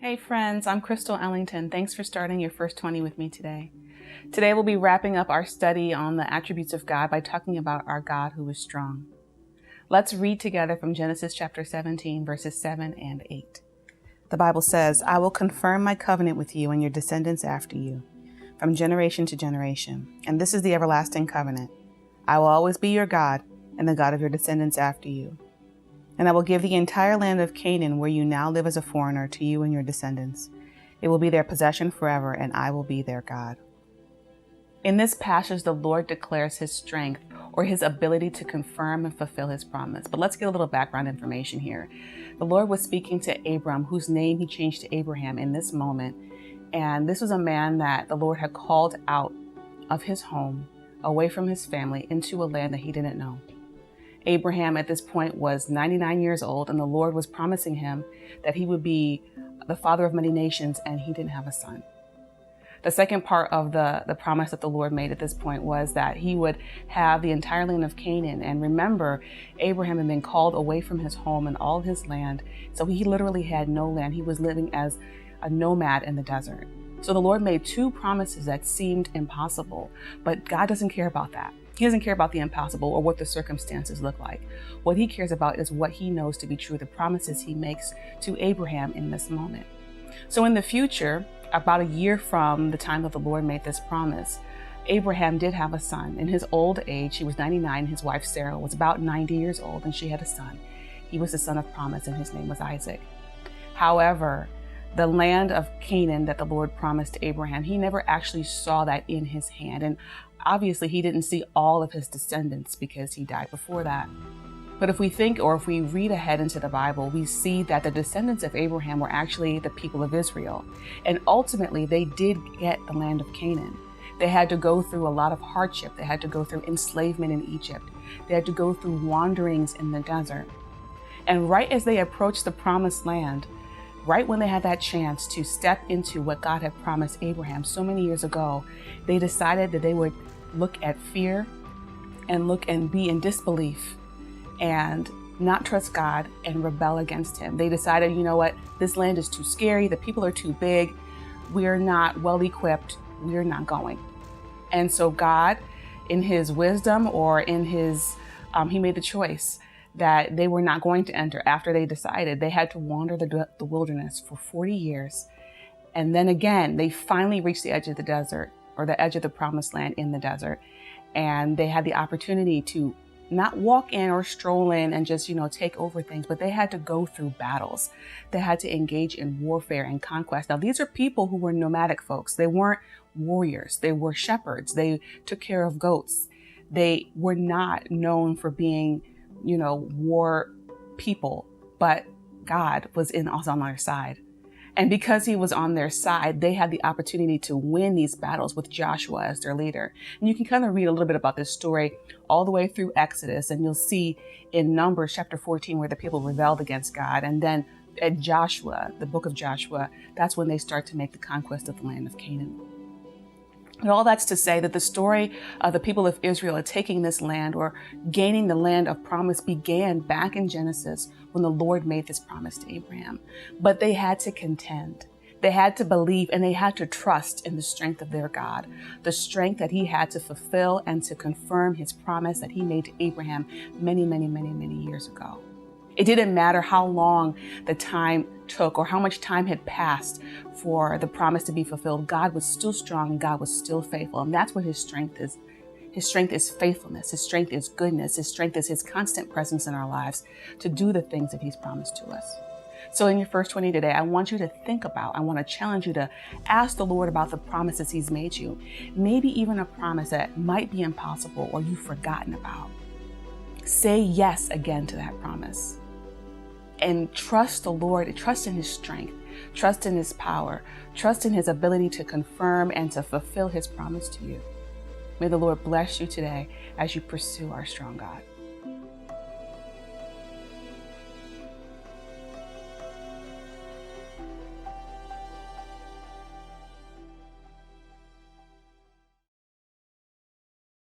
Hey friends, I'm Ellington. Thanks for starting your First 20 with me today. Today we'll be wrapping up our study on the attributes of God by talking about our God who is strong. Let's read together from Genesis chapter 17, verses 7 and 8. The Bible says, "I will confirm my covenant with you and your descendants after you, from generation to generation. And this is the everlasting covenant. I will always be your God and the God of your descendants after you. And I will give the entire land of Canaan, where you now live as a foreigner, to you and your descendants. It will be their possession forever, and I will be their God." In this passage, the Lord declares his strength or his ability to confirm and fulfill his promise. But let's get a little background information here. The Lord was speaking to Abram, whose name he changed to Abraham in this moment. And this was a man that the Lord had called out of his home, away from his family, into a land that he didn't know. Abraham at this point was 99 years old, and the Lord was promising him that he would be the father of many nations, and he didn't have a son. The second part of the promise that the Lord made at this point was that he would have the entire land of Canaan. And remember, Abraham had been called away from his home and all his land, so he literally had no land. He was living as a nomad in the desert. So the Lord made two promises that seemed impossible, but God doesn't care about that. He doesn't care about the impossible or what the circumstances look like. What he cares about is what he knows to be true, the promises he makes to Abraham in this moment. So in the future, about a year from the time that the Lord made this promise, Abraham did have a son. In his old age, he was 99. His wife Sarah was about 90 years old, and she had a son. He was the son of promise, and his name was Isaac. However, the land of Canaan that the Lord promised to Abraham, he never actually saw that in his hand. And obviously, he didn't see all of his descendants because he died before that. But if we think, or if we read ahead into the Bible, we see that the descendants of Abraham were actually the people of Israel. And ultimately, they did get the land of Canaan. They had to go through a lot of hardship. They had to go through enslavement in Egypt. They had to go through wanderings in the desert. And right as they approached the promised land, right when they had that chance to step into what God had promised Abraham so many years ago, they decided that they would look at fear and look and be in disbelief and not trust God and rebel against him. They decided, you know what, this land is too scary, the people are too big, we're not well equipped, we're not going. And so God, in his wisdom or in his, he made the choice that they were not going to enter after they decided. They had to wander the wilderness for 40 years. And then again, they finally reached the edge of the desert, or the edge of the promised land in the desert. And they had the opportunity to not walk in or stroll in and just, take over things, but they had to go through battles. They had to engage in warfare and conquest. Now, these are people who were nomadic folks. They weren't warriors. They were shepherds. They took care of goats. They were not known for being war people, but God was on their side. And because he was on their side, they had the opportunity to win these battles with Joshua as their leader. And you can kind of read a little bit about this story all the way through Exodus, and you'll see in Numbers chapter 14 where the people rebelled against God. And then at Joshua, the book of Joshua, that's when they start to make the conquest of the land of Canaan. And all that's to say that the story of the people of Israel taking this land or gaining the land of promise began back in Genesis when the Lord made this promise to Abraham. But they had to contend. They had to believe, and they had to trust in the strength of their God, the strength that he had to fulfill and to confirm his promise that he made to Abraham many, many, many, many years ago. It didn't matter how long the time took or how much time had passed for the promise to be fulfilled. God was still strong and God was still faithful. And that's what his strength is. His strength is faithfulness. His strength is goodness. His strength is his constant presence in our lives to do the things that he's promised to us. So in your First 20 today, I want you to think about, I want to challenge you to ask the Lord about the promises he's made you. Maybe even a promise that might be impossible or you've forgotten about. Say yes again to that promise. And trust the Lord, trust in his strength, trust in his power, trust in his ability to confirm and to fulfill his promise to you. May the Lord bless you today as you pursue our strong God.